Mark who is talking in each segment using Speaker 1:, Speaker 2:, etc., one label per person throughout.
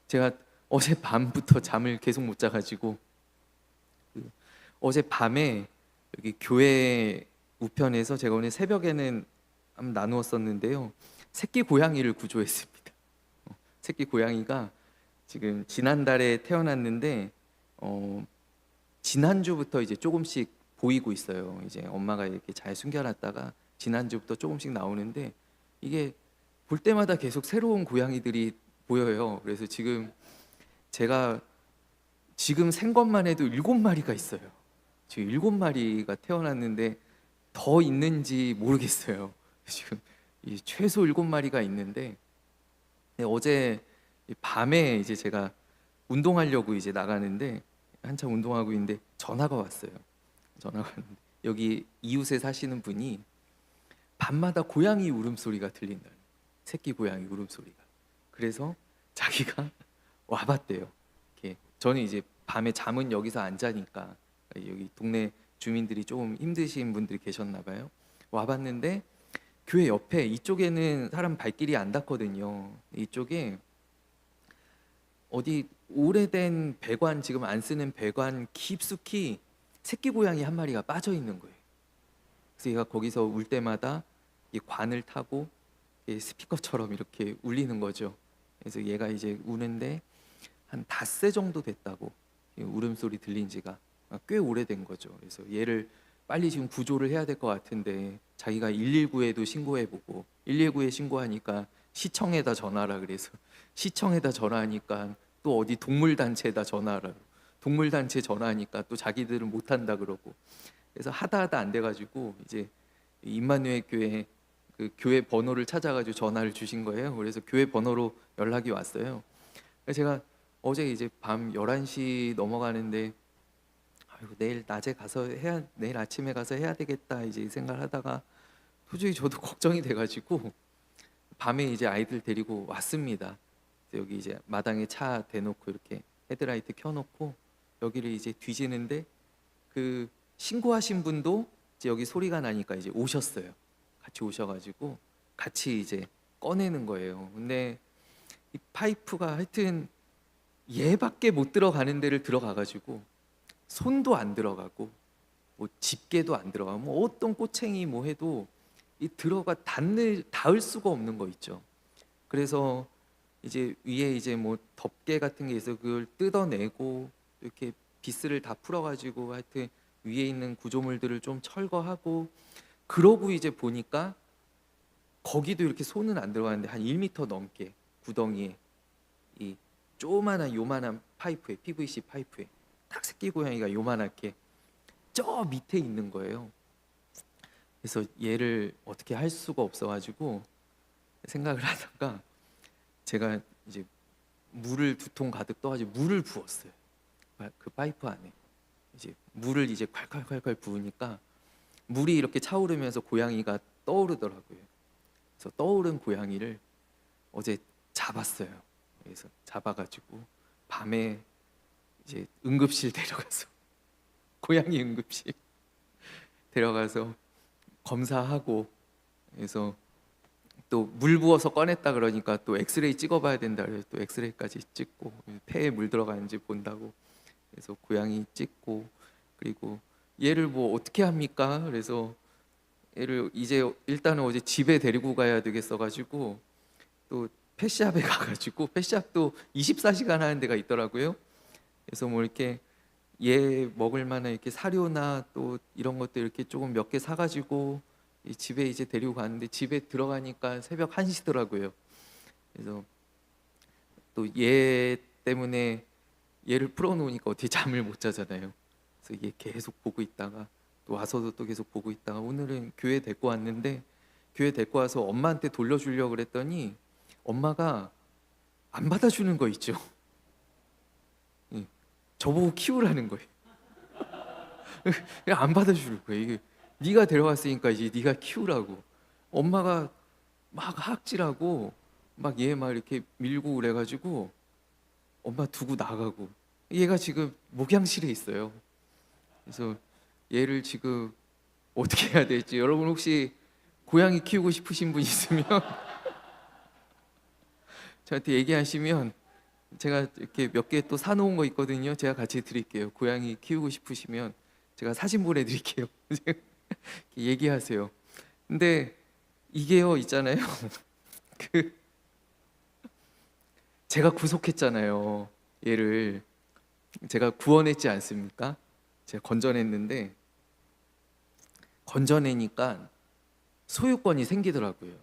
Speaker 1: 제가 어제 밤부터 잠을 계속 못 자가지고 어제 밤에 여기 교회 우편에서 제가 오늘 새벽에는 한번 나누었었는데요. 새끼 고양이를 구조했습니다. 새끼 고양이가 지금 지난달에 태어났는데 지난주부터 이제 조금씩 보이고 있어요. 이제 엄마가 이렇게 잘 숨겨놨다가 지난주부터 조금씩 나오는데 이게 볼 때마다 계속 새로운 고양이들이 보여요. 그래서 제가 지금 생 것만 해도 7마리가 있어요. 지금 7마리가 태어났는데 더 있는지 모르겠어요. 지금 최소 7마리가 있는데 어제 밤에 이제 제가 운동하려고 이제 나가는데 한참 운동하고 있는데 전화가 왔어요. 전화가 왔는데 여기 이웃에 사시는 분이 밤마다 고양이 울음소리가 들린다. 새끼 고양이 울음소리가. 그래서 자기가 와봤대요. 이렇게 저는 이제 밤에 잠은 여기서 안 자니까 여기 동네 주민들이 조금 힘드신 분들이 계셨나 봐요. 와봤는데 교회 옆에 이쪽에는 사람 발길이 안 닿거든요. 이쪽에 어디 오래된 배관, 지금 안 쓰는 배관 깊숙이 새끼 고양이 한 마리가 빠져 있는 거예요. 그래서 얘가 거기서 울 때마다 이 관을 타고 스피커처럼 이렇게 울리는 거죠. 그래서 얘가 이제 우는데 한 닷새 정도 됐다고, 울음소리 들린 지가 꽤 오래된 거죠. 그래서 얘를 빨리 지금 구조를 해야 될 것 같은데 자기가 119에도 신고해보고 119에 신고하니까 시청에다 전화하라 그래서 시청에다 전화하니까 또 어디 동물단체에다 전화하라, 동물단체 전화하니까 또 자기들은 못한다 그러고, 그래서 하다 안 돼가지고 이제 임마누엘 교회 그 교회 번호를 찾아가지고 전화를 주신 거예요. 그래서 교회 번호로 연락이 왔어요. 그래서 제가 어제 이제 밤 11시 넘어가는데 아이고, 내일 낮에 가서 해야, 내일 아침에 가서 해야 되겠다 이제 생각을 하다가 도저히 저도 걱정이 돼가지고 밤에 이제 아이들 데리고 왔습니다. 여기 이제 마당에 차 대놓고 이렇게 헤드라이트 켜놓고 여기를 이제 뒤지는데 그 신고하신 분도 이제 여기 소리가 나니까 이제 오셨어요. 같이 오셔가지고 같이 이제 꺼내는 거예요. 근데 이 파이프가 하여튼 얘밖에 못 들어가는 데를 들어가가지고 손도 안 들어가고 뭐 집게도 안 들어가고 뭐 어떤 꼬챙이 뭐 해도 이 들어가 닿을 수가 없는 거 있죠. 그래서 이제 위에 이제 뭐 덮개 같은 게 있어 그걸 뜯어내고 이렇게 비스를 다 풀어가지고 하여튼 위에 있는 구조물들을 좀 철거하고, 그러고 이제 보니까 거기도 이렇게 손은 안 들어가는데 한 1m 넘게 구덩이에 이 조그만한 요만한 파이프에, PVC 파이프에 딱 새끼 고양이가 요만하게 저 밑에 있는 거예요. 그래서 얘를 어떻게 할 수가 없어가지고 생각을 하다가 제가 이제 물을 2통 가득 떠가지고 물을 부었어요. 그 파이프 안에 이제 물을 이제 콸콸콸콸 부으니까 물이 이렇게 차오르면서 고양이가 떠오르더라고요. 그래서 떠오른 고양이를 어제 잡았어요. 그래서 잡아가지고 밤에 이제 응급실 데려가서 고양이 응급실 데려가서 검사하고, 그래서 또 물 부어서 꺼냈다 그러니까 또 엑스레이 찍어봐야 된다 그래서 또 엑스레이까지 찍고 폐에 물 들어가는지 본다고 그래서 고양이 찍고, 그리고 얘를 뭐 어떻게 합니까? 그래서 얘를 이제 일단은 어제 집에 데리고 가야 되겠어가지고 또 펫샵에 가가지고, 펫샵도 24시간 하는 데가 있더라고요. 그래서 뭐 이렇게 얘 먹을 만한 이렇게 사료나 또 이런 것들 이렇게 조금 몇 개 사가지고 이 집에 이제 데리고 갔는데 집에 들어가니까 새벽 1시더라고요. 그래서 또 얘 때문에 얘를 풀어놓으니까 어떻게 잠을 못 자잖아요. 그래서 얘 계속 보고 있다가 또 와서도 또 계속 보고 있다가 오늘은 교회 데리고 왔는데 교회 데리고 와서 엄마한테 돌려주려고 그랬더니 엄마가 안 받아주는 거 있죠. 저보고 키우라는 거예요. 그냥 안 받아주는 거예요. 이게 네가 데려왔으니까 이제 네가 키우라고. 엄마가 막 학질하고 막 얘 막 이렇게 밀고 그래가지고 엄마 두고 나가고, 얘가 지금 목양실에 있어요. 그래서 얘를 지금 어떻게 해야 될지, 여러분 혹시 고양이 키우고 싶으신 분 있으면 저한테 얘기하시면 제가 이렇게 몇 개 또 사놓은 거 있거든요. 제가 같이 드릴게요. 고양이 키우고 싶으시면 제가 사진 보내드릴게요. 이렇게 얘기하세요. 근데 이게요 있잖아요. 그 제가 구속했잖아요. 얘를 제가 구원했지 않습니까? 제가 건져냈는데 건져내니까 소유권이 생기더라고요.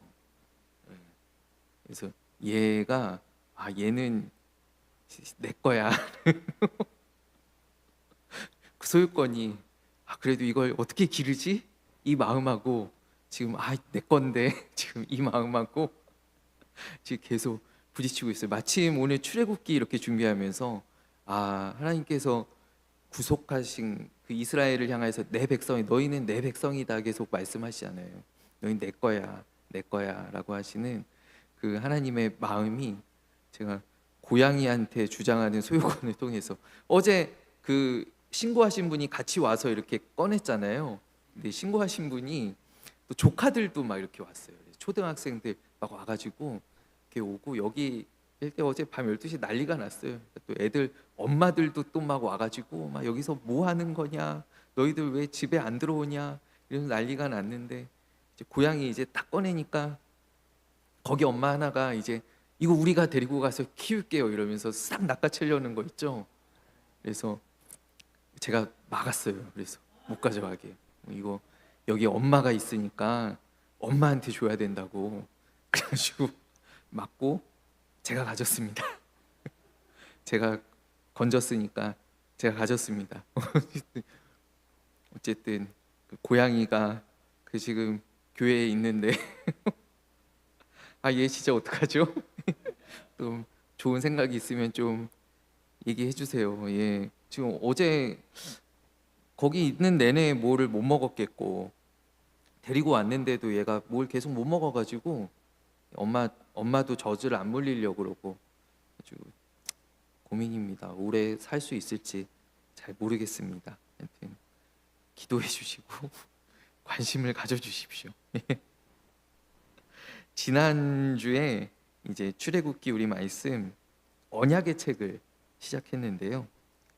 Speaker 1: 그래서 얘가 얘는 내 거야. 그 소유권이 그래도 이걸 어떻게 기르지? 이 마음하고 지금 내 건데 지금 이 마음하고 지금 계속 부딪히고 있어요. 마침 오늘 출애굽기 이렇게 준비하면서 하나님께서 구속하신 그 이스라엘을 향해서 내 백성이 너희는 내 백성이다 계속 말씀하시잖아요. 너희는 내 거야, 내 거야라고 하시는 그 하나님의 마음이 제가 고양이한테 주장하는 소유권을 통해서 어제 그 신고하신 분이 같이 와서 이렇게 꺼냈잖아요. 근데 신고하신 분이 또 조카들도 막 이렇게 왔어요. 초등학생들 막 와가지고 이렇게 오고 여기 일때 어제 밤 12시 난리가 났어요. 또 애들 엄마들도 또 막 와가지고 막 여기서 뭐 하는 거냐, 너희들 왜 집에 안 들어오냐 이런 난리가 났는데 이제 고양이 이제 딱 꺼내니까 거기 엄마 하나가 이제 이거 우리가 데리고 가서 키울게요 이러면서 싹 낚아채려는 거 있죠. 그래서 제가 막았어요. 그래서 못 가져가게. 이거 여기 엄마가 있으니까 엄마한테 줘야 된다고. 그래가지고 막고 제가 가졌습니다. 제가 건졌으니까 제가 가졌습니다. 어쨌든 그 고양이가 그 지금 교회에 있는데 얘 진짜 어떡하죠? 좀 좋은 생각이 있으면 좀 얘기해 주세요. 예. 지금 어제 거기 있는 내내 뭐를 못 먹었겠고 데리고 왔는데도 얘가 뭘 계속 못 먹어가지고 엄마도 젖을 안 물리려고 그러고 아주 고민입니다. 오래 살 수 있을지 잘 모르겠습니다. 하여튼 기도해 주시고 관심을 가져 주십시오. 지난주에 이제 출애굽기 우리 말씀 언약의 책을 시작했는데요.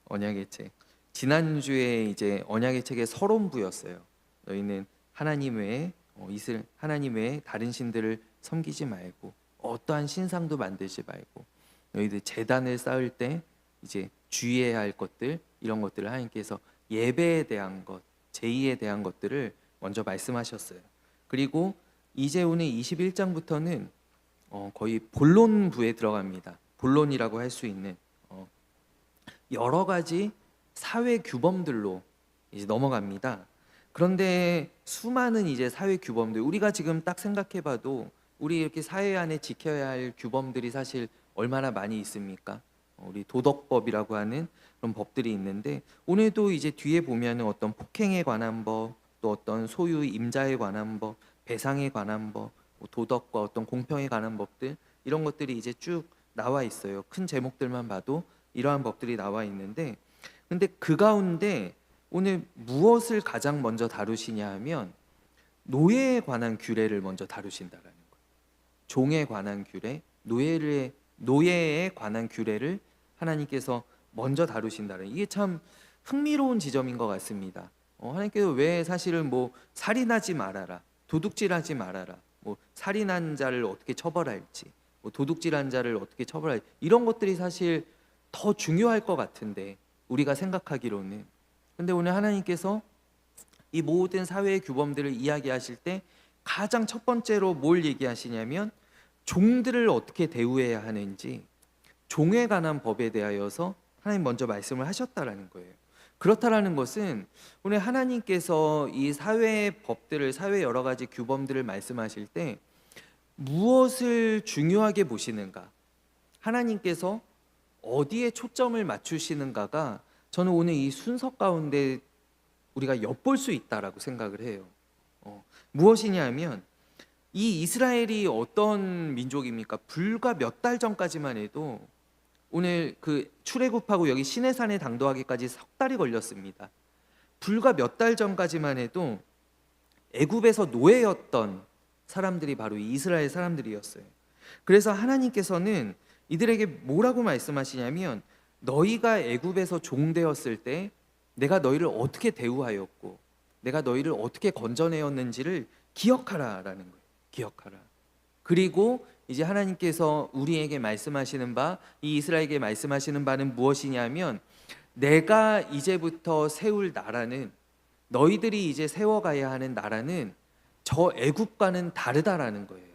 Speaker 1: 언약의 책. 지난주에 이제 언약의 책의 서론부였어요. 너희는 하나님 외에 하나님 외에 다른 신들을 섬기지 말고 어떠한 신상도 만들지 말고 너희들 제단을 쌓을 때 이제 주의해야 할 것들 이런 것들을 하나님께서 예배에 대한 것, 제의에 대한 것들을 먼저 말씀하셨어요. 그리고 이제 오늘 21장부터는 거의 본론부에 들어갑니다. 본론이라고 할 수 있는 여러 가지 사회 규범들로 이제 넘어갑니다. 그런데 수많은 이제 사회 규범들 우리가 지금 딱 생각해봐도 우리 이렇게 사회 안에 지켜야 할 규범들이 사실 얼마나 많이 있습니까? 우리 도덕법이라고 하는 그런 법들이 있는데 오늘도 이제 뒤에 보면은 어떤 폭행에 관한 법, 또 어떤 소유 임자에 관한 법, 배상에 관한 법, 도덕과 어떤 공평에 관한 법들 이런 것들이 이제 쭉 나와 있어요. 큰 제목들만 봐도 이러한 법들이 나와 있는데 근데 그 가운데 오늘 무엇을 가장 먼저 다루시냐 하면 노예에 관한 규례를 먼저 다루신다라는 거예요. 종에 관한 규례, 노예에 관한 규례를 하나님께서 먼저 다루신다는 이게 참 흥미로운 지점인 것 같습니다. 하나님께서 왜 사실은 뭐 살인하지 말아라, 도둑질하지 말아라, 뭐 살인한 자를 어떻게 처벌할지, 뭐 도둑질한 자를 어떻게 처벌할지 이런 것들이 사실 더 중요할 것 같은데 우리가 생각하기로는 근데 오늘 하나님께서 이 모든 사회의 규범들을 이야기하실 때 가장 첫 번째로 뭘 얘기하시냐면 종들을 어떻게 대우해야 하는지 종에 관한 법에 대하여서 하나님 먼저 말씀을 하셨다라는 거예요. 그렇다라는 것은 오늘 하나님께서 이 사회의 법들을 사회 여러 가지 규범들을 말씀하실 때 무엇을 중요하게 보시는가 하나님께서 어디에 초점을 맞추시는가가 저는 오늘 이 순서 가운데 우리가 엿볼 수 있다라고 생각을 해요. 무엇이냐 하면 이 이스라엘이 어떤 민족입니까? 불과 몇 달 전까지만 해도 오늘 그 출애굽하고 여기 시내산에 당도하기까지 석 달이 걸렸습니다. 불과 몇 달 전까지만 해도 애굽에서 노예였던 사람들이 바로 이 이스라엘 사람들이었어요. 그래서 하나님께서는 이들에게 뭐라고 말씀하시냐면 너희가 애굽에서 종되었을 때 내가 너희를 어떻게 대우하였고 내가 너희를 어떻게 건져내었는지를 기억하라라는 거예요. 기억하라. 그리고 이제 하나님께서 우리에게 말씀하시는 바, 이 이스라엘에게 말씀하시는 바는 무엇이냐면 내가 이제부터 세울 나라는, 너희들이 이제 세워가야 하는 나라는 저 애굽과는 다르다라는 거예요.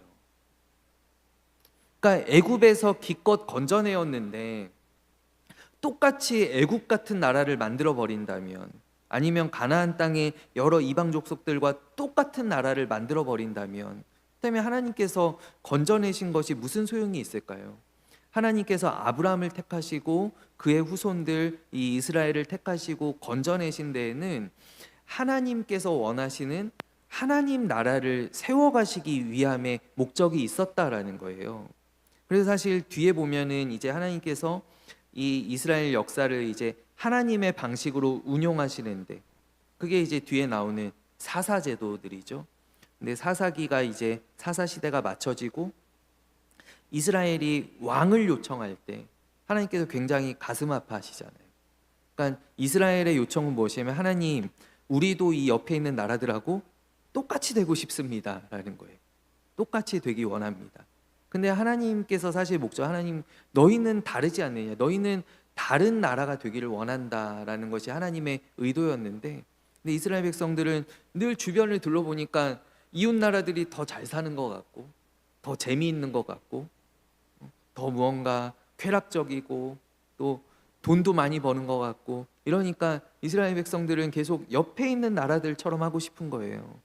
Speaker 1: 그러니까 애굽에서 기껏 건져내었는데 똑같이 애굽 같은 나라를 만들어 버린다면, 아니면 가나안 땅의 여러 이방 족속들과 똑같은 나라를 만들어 버린다면, 그다음에 하나님께서 건져내신 것이 무슨 소용이 있을까요? 하나님께서 아브라함을 택하시고 그의 후손들 이 이스라엘을 택하시고 건져내신 데에는 하나님께서 원하시는 하나님 나라를 세워가시기 위함의 목적이 있었다라는 거예요. 그래서 사실 뒤에 보면은 이제 하나님께서 이 이스라엘 역사를 이제 하나님의 방식으로 운용하시는데, 그게 이제 뒤에 나오는 사사 제도들이죠. 근데 사사기가 이제 사사 시대가 맞춰지고 이스라엘이 왕을 요청할 때 하나님께서 굉장히 가슴 아파하시잖아요. 그러니까 이스라엘의 요청은 무엇이냐면 하나님, 우리도 이 옆에 있는 나라들하고 똑같이 되고 싶습니다라는 거예요. 똑같이 되기 원합니다. 근데 하나님께서 사실 목적, 하나님 너희는 다르지 않느냐, 너희는 다른 나라가 되기를 원한다라는 것이 하나님의 의도였는데, 근데 이스라엘 백성들은 늘 주변을 둘러보니까 이웃 나라들이 더 잘 사는 것 같고 더 재미있는 것 같고 더 무언가 쾌락적이고 또 돈도 많이 버는 것 같고 이러니까 이스라엘 백성들은 계속 옆에 있는 나라들처럼 하고 싶은 거예요.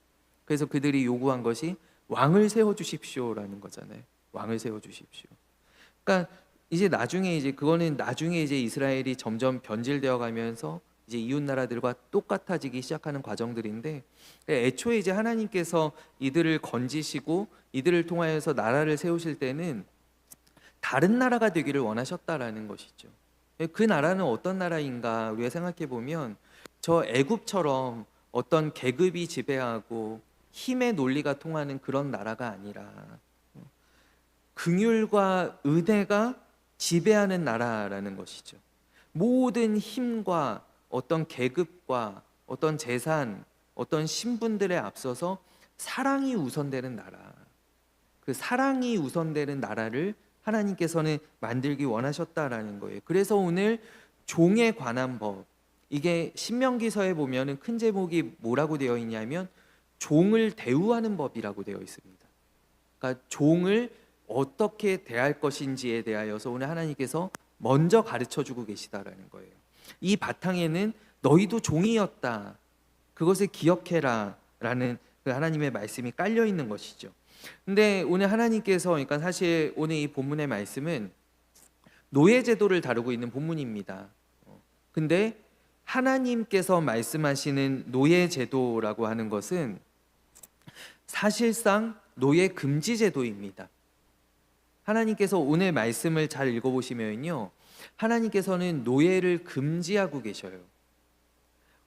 Speaker 1: 그래서 그들이 요구한 것이 왕을 세워주십시오라는 거잖아요. 왕을 세워주십시오. 그러니까 이제 나중에 이제 이스라엘이 점점 변질되어 가면서 이제 이웃 나라들과 똑같아지기 시작하는 과정들인데, 애초에 이제 하나님께서 이들을 건지시고 이들을 통하여서 나라를 세우실 때는 다른 나라가 되기를 원하셨다라는 것이죠. 그 나라는 어떤 나라인가 우리가 생각해 보면 저 애굽처럼 어떤 계급이 지배하고 힘의 논리가 통하는 그런 나라가 아니라 긍휼과 은혜가 지배하는 나라라는 것이죠. 모든 힘과 어떤 계급과 어떤 재산, 어떤 신분들에 앞서서 사랑이 우선되는 나라, 그 사랑이 우선되는 나라를 하나님께서는 만들기 원하셨다라는 거예요. 그래서 오늘 종에 관한 법, 이게 신명기서에 보면은 큰 제목이 뭐라고 되어 있냐면 종을 대우하는 법이라고 되어 있습니다. 그러니까 종을 어떻게 대할 것인지에 대하여서 오늘 하나님께서 먼저 가르쳐 주고 계시다라는 거예요. 이 바탕에는 너희도 종이었다, 그것을 기억해라 라는 그 하나님의 말씀이 깔려 있는 것이죠. 근데 오늘 하나님께서, 그러니까 사실 오늘 이 본문의 말씀은 노예 제도를 다루고 있는 본문입니다. 근데 하나님께서 말씀하시는 노예 제도라고 하는 것은 사실상 노예 금지 제도입니다. 하나님께서 오늘 말씀을 잘 읽어보시면요, 하나님께서는 노예를 금지하고 계셔요.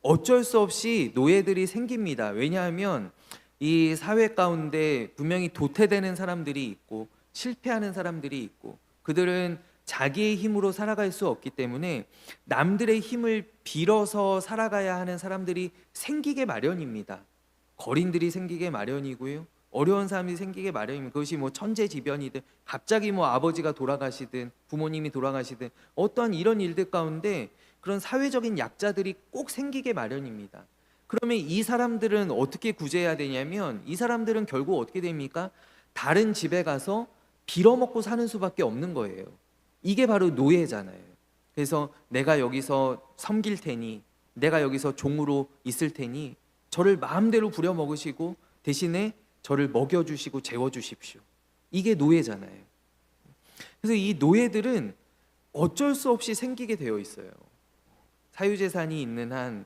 Speaker 1: 어쩔 수 없이 노예들이 생깁니다. 왜냐하면 이 사회 가운데 분명히 도태되는 사람들이 있고 실패하는 사람들이 있고, 그들은 자기의 힘으로 살아갈 수 없기 때문에 남들의 힘을 빌어서 살아가야 하는 사람들이 생기게 마련입니다. 거린들이 생기게 마련이고요, 어려운 사람이 생기게 마련입니다. 그것이 뭐 천재지변이든 갑자기 뭐 아버지가 돌아가시든 부모님이 돌아가시든 어떠한 이런 일들 가운데 그런 사회적인 약자들이 꼭 생기게 마련입니다. 그러면 이 사람들은 어떻게 구제해야 되냐면, 이 사람들은 결국 어떻게 됩니까? 다른 집에 가서 빌어먹고 사는 수밖에 없는 거예요. 이게 바로 노예잖아요. 그래서 내가 여기서 섬길 테니, 내가 여기서 종으로 있을 테니 저를 마음대로 부려먹으시고 대신에 저를 먹여주시고 재워주십시오. 이게 노예잖아요. 그래서 이 노예들은 어쩔 수 없이 생기게 되어 있어요. 사유재산이 있는 한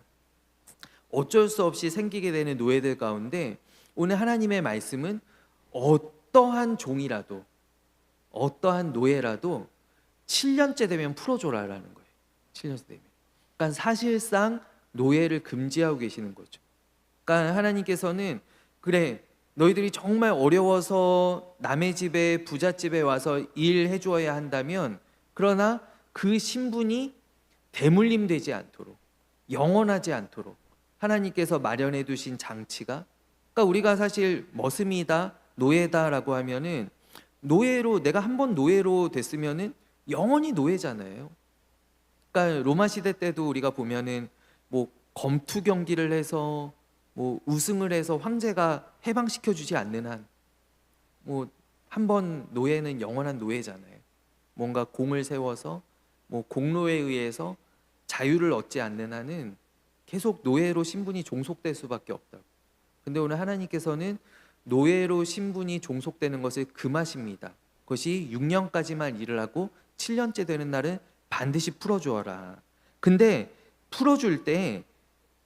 Speaker 1: 어쩔 수 없이 생기게 되는 노예들 가운데 오늘 하나님의 말씀은 어떠한 종이라도 어떠한 노예라도 7년째 되면 풀어줘라라는 거예요. 7년째 되면. 그러니까 사실상 노예를 금지하고 계시는 거죠. 그러니까 하나님께서는 그래, 너희들이 정말 어려워서 남의 집에 부잣집에 와서 일해 주어야 한다면, 그러나 그 신분이 대물림되지 않도록, 영원하지 않도록 하나님께서 마련해 두신 장치가, 그러니까 우리가 사실 머슴이다, 노예다라고 하면은, 노예로, 내가 한번 노예로 됐으면은 영원히 노예잖아요. 그러니까 로마 시대 때도 우리가 보면은 뭐 검투 경기를 해서 뭐 우승을 해서 황제가 해방시켜 주지 않는 한, 뭐 한 번 노예는 영원한 노예잖아요. 뭔가 공을 세워서 뭐 공로에 의해서 자유를 얻지 않는 한은 계속 노예로 신분이 종속될 수밖에 없다고. 근데 오늘 하나님께서는 노예로 신분이 종속되는 것을 금하십니다. 그것이 6년까지만 일을 하고 7년째 되는 날은 반드시 풀어주어라. 근데 풀어줄 때,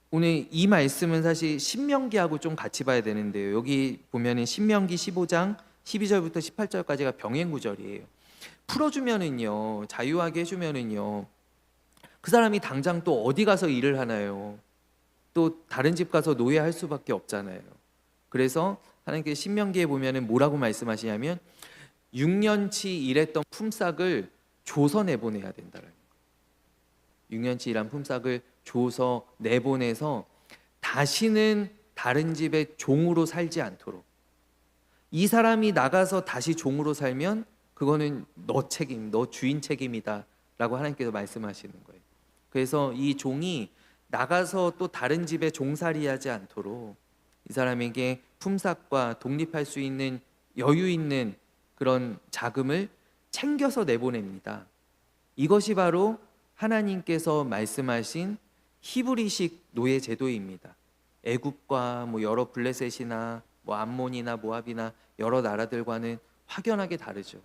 Speaker 1: 오늘 이 말씀은 사실 신명기하고 좀 같이 봐야 되는데요. 여기 보면은 신명기 15장 12절부터 18절까지가 병행 구절이에요. 풀어주면은요, 자유하게 해주면은요, 그 사람이 당장 또 어디 가서 일을 하나요? 또 다른 집 가서 노예할 수밖에 없잖아요. 그래서 하나님께서 신명기에 보면은 뭐라고 말씀하시냐면, 6년치 일했던 품삯을 줘서 내보내야 된다는 거예요. 6년치 일한 품삯을 줘서 내보내서 다시는 다른 집의 종으로 살지 않도록. 이 사람이 나가서 다시 종으로 살면 그거는 너 책임, 너 주인 책임이다 라고 하나님께서 말씀하시는 거예요. 그래서 이 종이 나가서 또 다른 집에 종살이하지 않도록 이 사람에게 품삯과 독립할 수 있는 여유 있는 그런 자금을 챙겨서 내보냅니다. 이것이 바로 하나님께서 말씀하신 히브리식 노예 제도입니다. 애굽과 뭐 여러 블레셋이나 뭐 암몬이나 모압이나 여러 나라들과는 확연하게 다르죠.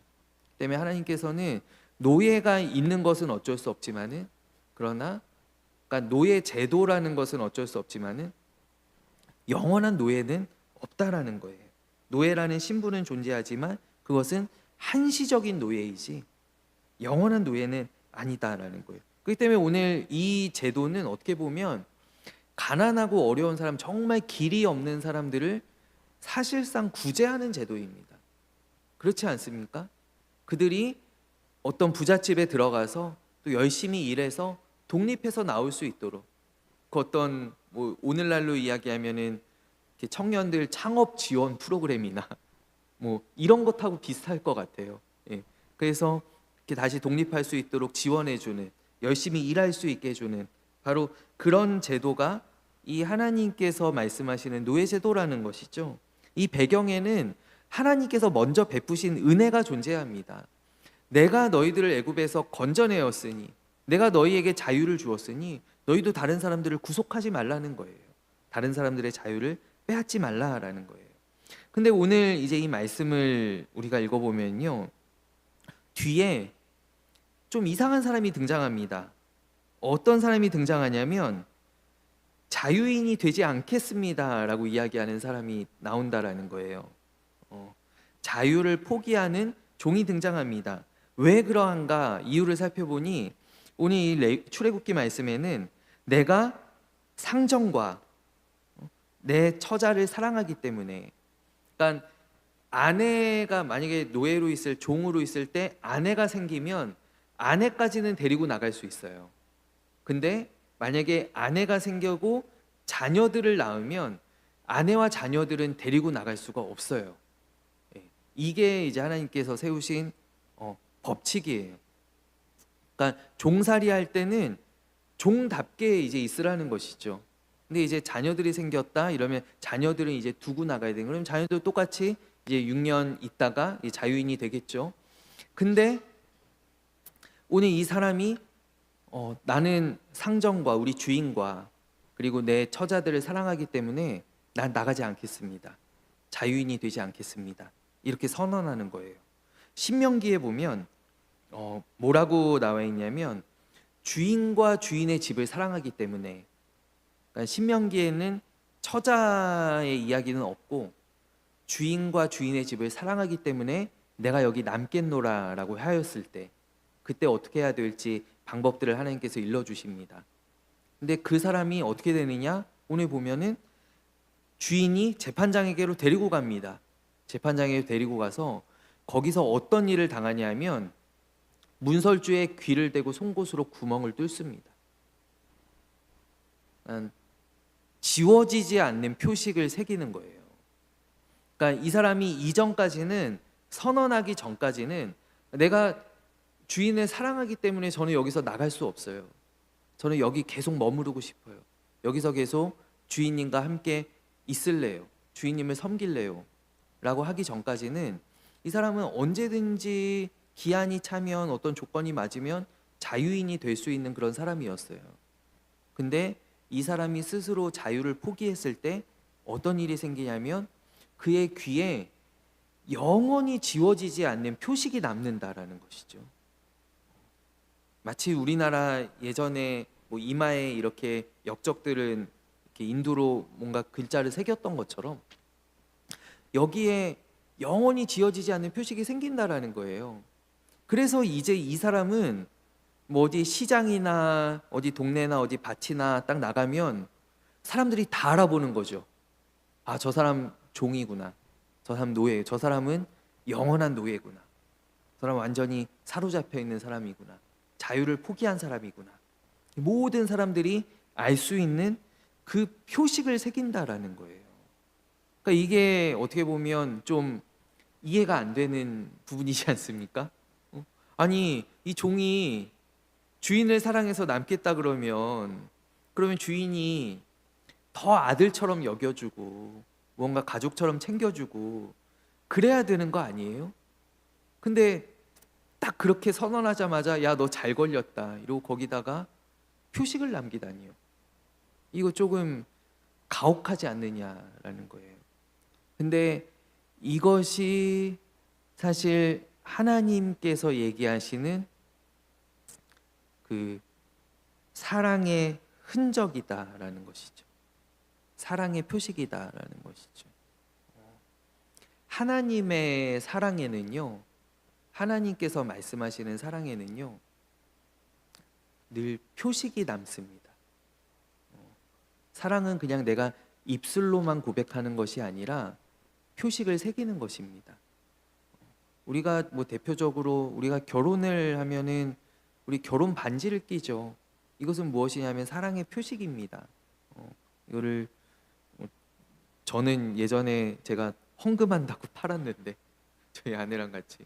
Speaker 1: 때문에 하나님께서는 노예가 있는 것은 어쩔 수 없지만은, 그러나 그러니까 노예 제도라는 것은 어쩔 수 없지만은 영원한 노예는 없다라는 거예요. 노예라는 신분은 존재하지만 그것은 한시적인 노예이지 영원한 노예는 아니다라는 거예요. 그렇기 때문에 오늘 이 제도는 어떻게 보면 가난하고 어려운 사람, 정말 길이 없는 사람들을 사실상 구제하는 제도입니다. 그렇지 않습니까? 그들이 어떤 부잣집에 들어가서 또 열심히 일해서 독립해서 나올 수 있도록, 그 어떤 뭐 오늘날로 이야기하면은 청년들 창업 지원 프로그램이나 뭐 이런 것하고 비슷할 것 같아요. 예. 그래서 이렇게 다시 독립할 수 있도록 지원해주는, 열심히 일할 수 있게 해주는 바로 그런 제도가 이 하나님께서 말씀하시는 노예 제도라는 것이죠. 이 배경에는 하나님께서 먼저 베푸신 은혜가 존재합니다. 내가 너희들을 애굽에서 건져내었으니, 내가 너희에게 자유를 주었으니 너희도 다른 사람들을 구속하지 말라는 거예요. 다른 사람들의 자유를 빼앗지 말라라는 거예요. 근데 오늘 이제 이 말씀을 우리가 읽어보면요, 뒤에 좀 이상한 사람이 등장합니다. 어떤 사람이 등장하냐면 자유인이 되지 않겠습니다 라고 이야기하는 사람이 나온다라는 거예요. 자유를 포기하는 종이 등장합니다. 왜 그러한가 이유를 살펴보니, 오늘 이 출애굽기 말씀에는 내가 상정과 내 처자를 사랑하기 때문에, 그러니까 아내가 만약에 노예로 있을, 종으로 있을 때 아내가 생기면 아내까지는 데리고 나갈 수 있어요. 근데 만약에 아내가 생기고 자녀들을 낳으면 아내와 자녀들은 데리고 나갈 수가 없어요. 이게 이제 하나님께서 세우신 법칙이에요. 그러니까 종살이 할 때는 종답게 이제 있으라는 것이죠. 근데 이제 자녀들이 생겼다 이러면 자녀들은 이제 두고 나가야 되는, 그럼 자녀들 똑같이 이제 6년 있다가 자유인이 되겠죠. 근데 오늘 이 사람이 나는 상정과 우리 주인과 그리고 내 처자들을 사랑하기 때문에 난 나가지 않겠습니다. 자유인이 되지 않겠습니다. 이렇게 선언하는 거예요. 신명기에 보면 뭐라고 나와 있냐면, 주인과 주인의 집을 사랑하기 때문에, 그러니까 신명기에는 처자의 이야기는 없고 주인과 주인의 집을 사랑하기 때문에 내가 여기 남겠노라 라고 하였을 때, 그때 어떻게 해야 될지 방법들을 하나님께서 일러주십니다. 근데 그 사람이 어떻게 되느냐, 오늘 보면은 주인이 재판장에게로 데리고 갑니다. 재판장에 데리고 가서 거기서 어떤 일을 당하냐면 문설주에 귀를 대고 송곳으로 구멍을 뚫습니다. 지워지지 않는 표식을 새기는 거예요. 그러니까 이 사람이 이전까지는, 선언하기 전까지는 내가 주인을 사랑하기 때문에 저는 여기서 나갈 수 없어요. 저는 여기 계속 머무르고 싶어요. 여기서 계속 주인님과 함께 있을래요. 주인님을 섬길래요. 라고 하기 전까지는 이 사람은 언제든지 기한이 차면, 어떤 조건이 맞으면 자유인이 될 수 있는 그런 사람이었어요. 근데 이 사람이 스스로 자유를 포기했을 때 어떤 일이 생기냐면 그의 귀에 영원히 지워지지 않는 표식이 남는다라는 것이죠. 마치 우리나라 예전에 뭐 이마에 이렇게 역적들은 이렇게 인두로 뭔가 글자를 새겼던 것처럼 여기에 영원히 지워지지 않는 표식이 생긴다라는 거예요. 그래서 이제 이 사람은 뭐 어디 시장이나 어디 동네나 어디 밭이나 딱 나가면 사람들이 다 알아보는 거죠. 아, 저 사람 종이구나. 저 사람 노예. 저 사람은 영원한 노예구나. 저 사람 완전히 사로잡혀 있는 사람이구나. 자유를 포기한 사람이구나. 모든 사람들이 알 수 있는 그 표식을 새긴다라는 거예요. 그러니까 이게 어떻게 보면 좀 이해가 안 되는 부분이지 않습니까? 아니, 이 종이 주인을 사랑해서 남겠다 그러면 주인이 더 아들처럼 여겨주고 뭔가 가족처럼 챙겨주고 그래야 되는 거 아니에요? 근데 딱 그렇게 선언하자마자 야, 너 잘 걸렸다 이러고 거기다가 표식을 남기다니요. 이거 조금 가혹하지 않느냐라는 거예요. 근데 이것이 사실 하나님께서 얘기하시는 그 사랑의 흔적이다라는 것이죠. 사랑의 표식이다라는 것이죠. 하나님의 사랑에는요, 하나님께서 말씀하시는 사랑에는요, 늘 표식이 남습니다. 사랑은 그냥 내가 입술로만 고백하는 것이 아니라 표식을 새기는 것입니다. 우리가 뭐 대표적으로 우리가 결혼을 하면은 우리 결혼 반지를 끼죠. 이것은 무엇이냐면 사랑의 표식입니다. 이거를 저는 예전에 제가 헌금한다고 팔았는데 저희 아내랑 같이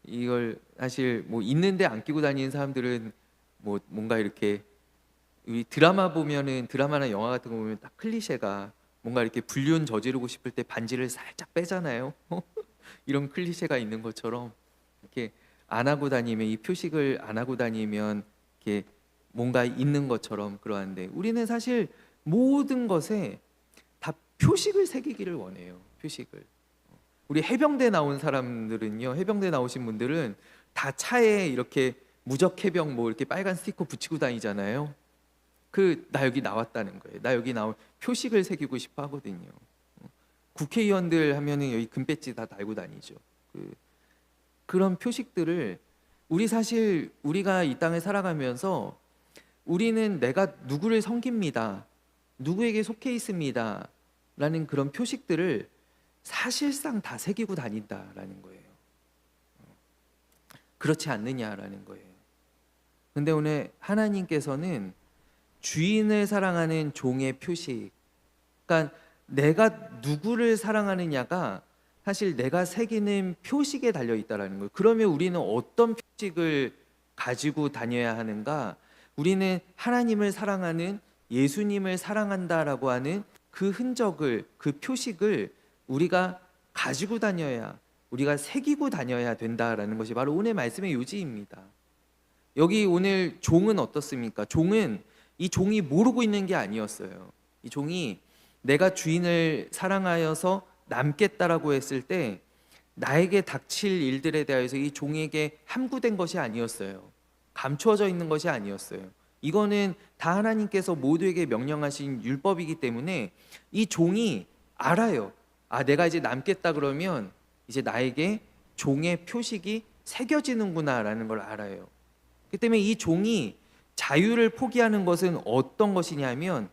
Speaker 1: 이걸 사실 뭐 있는데 안 끼고 다니는 사람들은 뭐 뭔가 이렇게 우리 드라마 보면은 드라마나 영화 같은 거 보면 딱 클리셰가 뭔가 이렇게 불륜 저지르고 싶을 때 반지를 살짝 빼잖아요. 이런 클리셰가 있는 것처럼 이렇게 안 하고 다니면, 이 표식을 안 하고 다니면 이렇게 뭔가 있는 것처럼 그러한데 우리는 사실 모든 것에 다 표식을 새기기를 원해요. 표식을. 우리 해병대 나온 사람들은요, 해병대 나오신 분들은 다 차에 이렇게 무적 해병 뭐 이렇게 빨간 스티커 붙이고 다니잖아요. 나 여기 나왔다는 거예요. 나 여기 나온 표식을 새기고 싶어 하거든요. 국회의원들 하면은 여기 금배지 다 달고 다니죠. 그런 표식들을 사실 우리가 이 땅을 살아가면서 우리는 내가 누구를 섬깁니다. 누구에게 속해 있습니다. 라는 그런 표식들을 사실상 다 새기고 다닌다라는 거예요. 그렇지 않느냐라는 거예요. 근데 오늘 하나님께서는 주인을 사랑하는 종의 표식, 그러니까 내가 누구를 사랑하느냐가 사실 내가 새기는 표식에 달려 있다라는 거예요. 그러면 우리는 어떤 표식을 가지고 다녀야 하는가? 우리는 하나님을 사랑하는, 예수님을 사랑한다라고 하는 그 흔적을, 그 표식을 우리가 가지고 다녀야, 우리가 새기고 다녀야 된다라는 것이 바로 오늘 말씀의 요지입니다. 여기 오늘 종은 어떻습니까? 이 종이 모르고 있는 게 아니었어요. 이 종이 내가 주인을 사랑하여서 남겠다라고 했을 때 나에게 닥칠 일들에 대해서 이 종에게 함구된 것이 아니었어요. 감추어져 있는 것이 아니었어요. 이거는 다 하나님께서 모두에게 명령하신 율법이기 때문에 이 종이 알아요. 아, 내가 이제 남겠다 그러면 이제 나에게 종의 표식이 새겨지는구나라는 걸 알아요. 그렇기 때문에 이 종이 자유를 포기하는 것은 어떤 것이냐면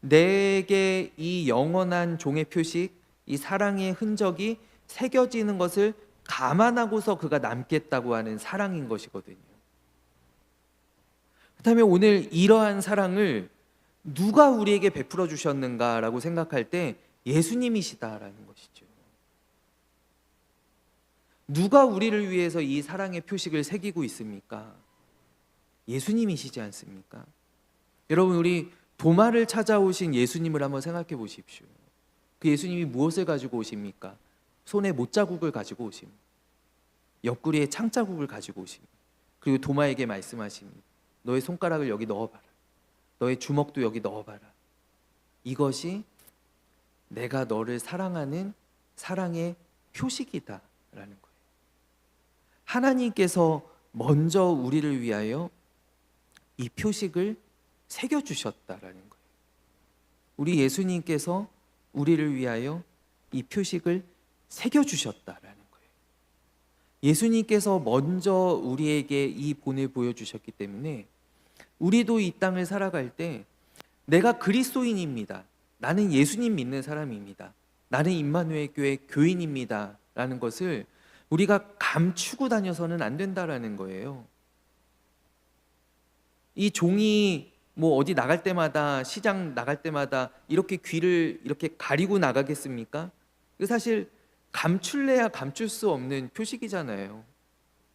Speaker 1: 내게 이 영원한 종의 표식, 이 사랑의 흔적이 새겨지는 것을 감안하고서 그가 남겠다고 하는 사랑인 것이거든요. 그렇다면 오늘 이러한 사랑을 누가 우리에게 베풀어 주셨는가라고 생각할 때 예수님이시다라는 것이죠. 누가 우리를 위해서 이 사랑의 표식을 새기고 있습니까? 예수님이시지 않습니까? 여러분, 우리 도마를 찾아오신 예수님을 한번 생각해 보십시오. 그 예수님이 무엇을 가지고 오십니까? 손에 못자국을 가지고 오십니다. 옆구리에 창자국을 가지고 오십니다. 그리고 도마에게 말씀하십니다. 너의 손가락을 여기 넣어봐라. 너의 주먹도 여기 넣어봐라. 이것이 내가 너를 사랑하는 사랑의 표식이다 라는 거예요. 하나님께서 먼저 우리를 위하여 이 표식을 새겨주셨다라는 거예요. 우리 예수님께서 우리를 위하여 이 표식을 새겨주셨다라는 거예요. 예수님께서 먼저 우리에게 이 본을 보여주셨기 때문에 우리도 이 땅을 살아갈 때 내가 그리스도인입니다. 나는 예수님 믿는 사람입니다. 나는 임마누엘 교회 교인입니다. 라는 것을 우리가 감추고 다녀서는 안 된다라는 거예요. 이 종이 뭐 어디 나갈 때마다, 시장 나갈 때마다 이렇게 귀를 이렇게 가리고 나가겠습니까? 사실 감출래야 감출 수 없는 표식이잖아요.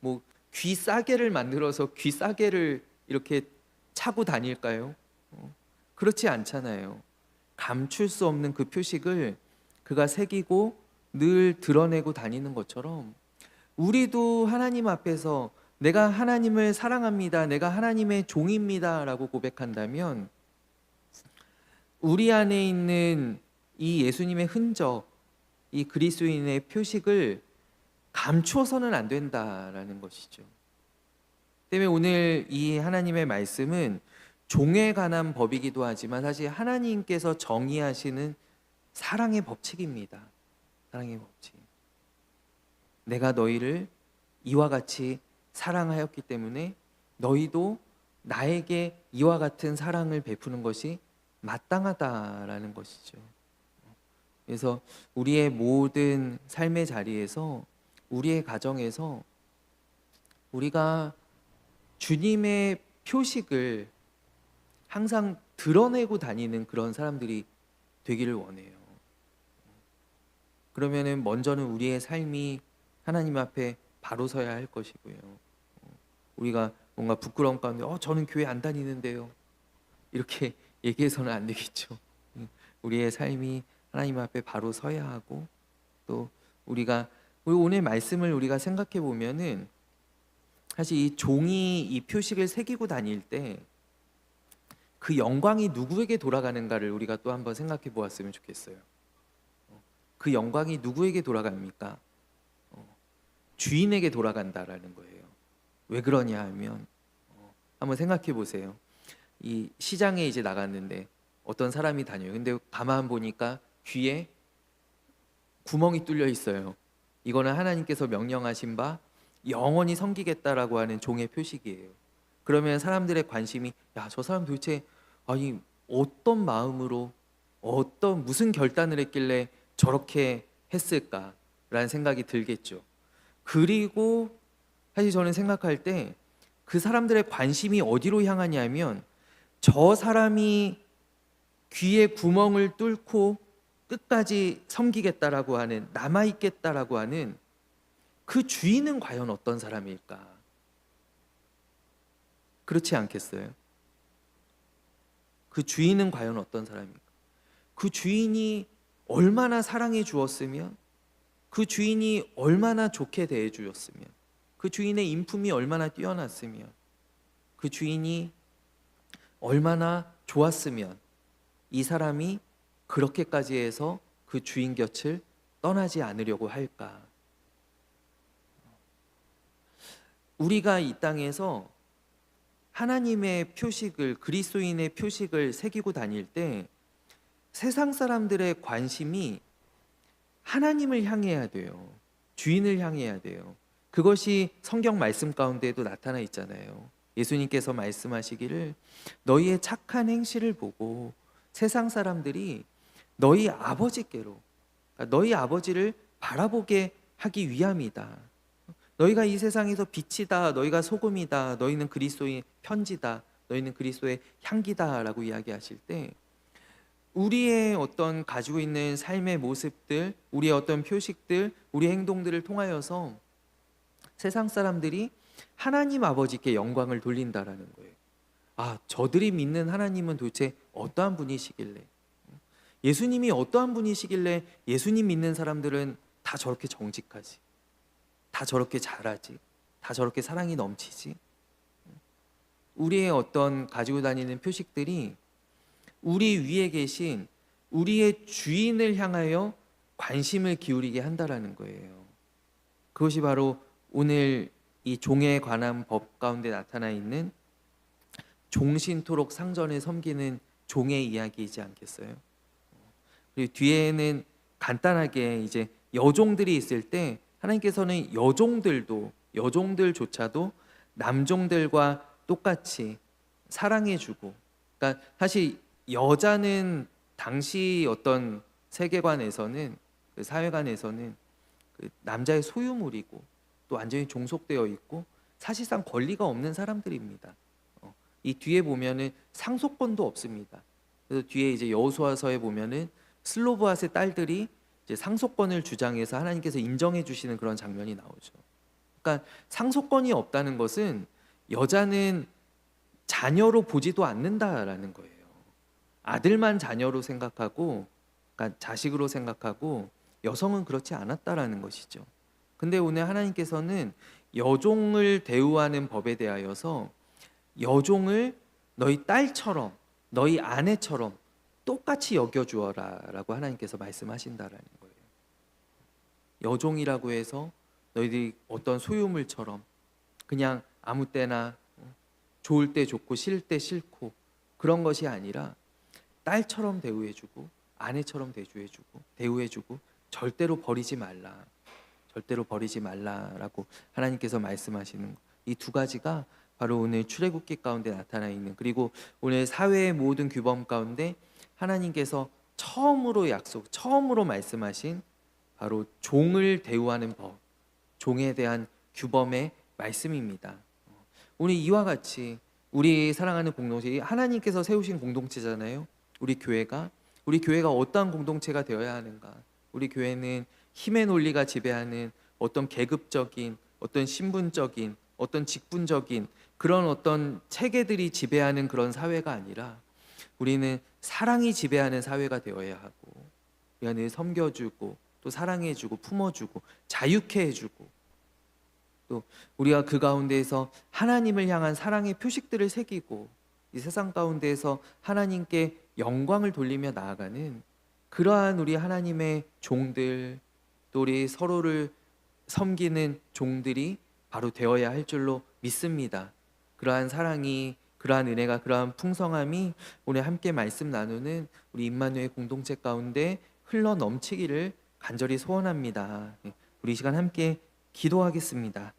Speaker 1: 뭐 귀 싸개를 만들어서 귀 싸개를 이렇게 차고 다닐까요? 그렇지 않잖아요. 감출 수 없는 그 표식을 그가 새기고 늘 드러내고 다니는 것처럼 우리도 하나님 앞에서 내가 하나님을 사랑합니다. 내가 하나님의 종입니다. 라고 고백한다면 우리 안에 있는 이 예수님의 흔적, 이 그리스도인의 표식을 감추어서는 안 된다라는 것이죠. 때문에 오늘 이 하나님의 말씀은 종에 관한 법이기도 하지만 사실 하나님께서 정의하시는 사랑의 법칙입니다. 사랑의 법칙. 내가 너희를 이와 같이 사랑하였기 때문에 너희도 나에게 이와 같은 사랑을 베푸는 것이 마땅하다라는 것이죠. 그래서 우리의 모든 삶의 자리에서, 우리의 가정에서 우리가 주님의 표식을 항상 드러내고 다니는 그런 사람들이 되기를 원해요. 그러면은 먼저는 우리의 삶이 하나님 앞에 바로 서야 할 것이고요. 우리가 뭔가 부끄러움 가운데 저는 교회 안 다니는데요. 이렇게 얘기해서는 안 되겠죠. 우리의 삶이 하나님 앞에 바로 서야 하고 또 우리 오늘 말씀을 우리가 생각해 보면은 사실 이 종이 이 표식을 새기고 다닐 때 그 영광이 누구에게 돌아가는가를 우리가 또 한번 생각해 보았으면 좋겠어요. 그 영광이 누구에게 돌아갑니까? 주인에게 돌아간다라는 거예요. 왜 그러냐 하면 한번 생각해 보세요. 이 시장에 이제 나갔는데 어떤 사람이 다녀요. 근데 가만 보니까 귀에 구멍이 뚫려 있어요. 이거는 하나님께서 명령하신 바 영원히 섬기겠다라고 하는 종의 표식이에요. 그러면 사람들의 관심이 저 사람 도대체 어떤 마음으로 무슨 결단을 했길래 저렇게 했을까라는 생각이 들겠죠. 그리고 사실 저는 생각할 때 그 사람들의 관심이 어디로 향하냐면 저 사람이 귀에 구멍을 뚫고 끝까지 섬기겠다라고 하는, 남아있겠다라고 하는 그 주인은 과연 어떤 사람일까? 그렇지 않겠어요? 그 주인은 과연 어떤 사람일까? 그 주인이 얼마나 사랑해 주었으면, 그 주인이 얼마나 좋게 대해 주었으면, 그 주인의 인품이 얼마나 뛰어났으면, 그 주인이 얼마나 좋았으면 이 사람이 그렇게까지 해서 그 주인 곁을 떠나지 않으려고 할까? 우리가 이 땅에서 하나님의 표식을, 그리스도인의 표식을 새기고 다닐 때 세상 사람들의 관심이 하나님을 향해야 돼요. 주인을 향해야 돼요. 그것이 성경 말씀 가운데에도 나타나 있잖아요. 예수님께서 말씀하시기를 너희의 착한 행실을 보고 세상 사람들이 너희 아버지께로, 그러니까 너희 아버지를 바라보게 하기 위함이다. 너희가 이 세상에서 빛이다, 너희가 소금이다, 너희는 그리스도의 편지다, 너희는 그리스도의 향기다라고 이야기하실 때, 우리의 어떤 가지고 있는 삶의 모습들, 우리의 어떤 표식들, 우리의 행동들을 통하여서 세상 사람들이 하나님 아버지께 영광을 돌린다라는 거예요. 아, 저들이 믿는 하나님은 도대체 어떠한 분이시길래, 예수님이 어떠한 분이시길래 예수님 믿는 사람들은 다 저렇게 정직하지, 다 저렇게 잘하지, 다 저렇게 사랑이 넘치지. 우리의 어떤 가지고 다니는 표식들이 우리 위에 계신 우리의 주인을 향하여 관심을 기울이게 한다라는 거예요. 그것이 바로 오늘 이 종에 관한 법 가운데 나타나 있는 종신토록 상전을 섬기는 종의 이야기이지 않겠어요? 그리고 뒤에는 간단하게 이제 여종들이 있을 때 하나님께서는 여종들조차도 남종들과 똑같이 사랑해주고, 그러니까 사실 여자는 당시 어떤 세계관에서는, 그 사회관에서는 그 남자의 소유물이고 또 완전히 종속되어 있고 사실상 권리가 없는 사람들입니다. 이 뒤에 보면은 상속권도 없습니다. 그래서 뒤에 이제 여호수아서에 보면은 슬로브앗의 딸들이 이제 상속권을 주장해서 하나님께서 인정해 주시는 그런 장면이 나오죠. 그러니까 상속권이 없다는 것은 여자는 자녀로 보지도 않는다라는 거예요. 아들만 자녀로 생각하고, 그러니까 자식으로 생각하고, 여성은 그렇지 않았다라는 것이죠. 근데 오늘 하나님께서는 여종을 대우하는 법에 대하여서 여종을 너희 딸처럼, 너희 아내처럼 똑같이 여겨주어라 라고 하나님께서 말씀하신다라는 거예요. 여종이라고 해서 너희들이 어떤 소유물처럼 그냥 아무 때나 좋을 때 좋고 싫을 때 싫고 그런 것이 아니라 딸처럼 대우해주고 아내처럼 대우해주고 절대로 버리지 말라라고 하나님께서 말씀하시는 이 두 가지가 바로 오늘 출애굽기 가운데 나타나 있는, 그리고 오늘 사회의 모든 규범 가운데 하나님께서 처음으로 말씀하신 바로 종을 대우하는 법, 종에 대한 규범의 말씀입니다. 오늘 이와 같이 우리 사랑하는 공동체, 하나님께서 세우신 공동체잖아요. 우리 교회가 어떠한 공동체가 되어야 하는가? 우리 교회는 힘의 논리가 지배하는 어떤 계급적인, 어떤 신분적인, 어떤 직분적인 그런 어떤 체계들이 지배하는 그런 사회가 아니라 우리는 사랑이 지배하는 사회가 되어야 하고, 우리 안에 섬겨주고 또 사랑해주고 품어주고 자유케 해주고, 또 우리가 그 가운데에서 하나님을 향한 사랑의 표식들을 새기고 이 세상 가운데에서 하나님께 영광을 돌리며 나아가는 그러한 우리 하나님의 종들, 또 우리 서로를 섬기는 종들이 바로 되어야 할 줄로 믿습니다. 그러한 사랑이, 그러한 은혜가, 그러한 풍성함이 오늘 함께 말씀 나누는 우리 임마누엘 공동체 가운데 흘러 넘치기를 간절히 소원합니다. 우리 이 시간 함께 기도하겠습니다.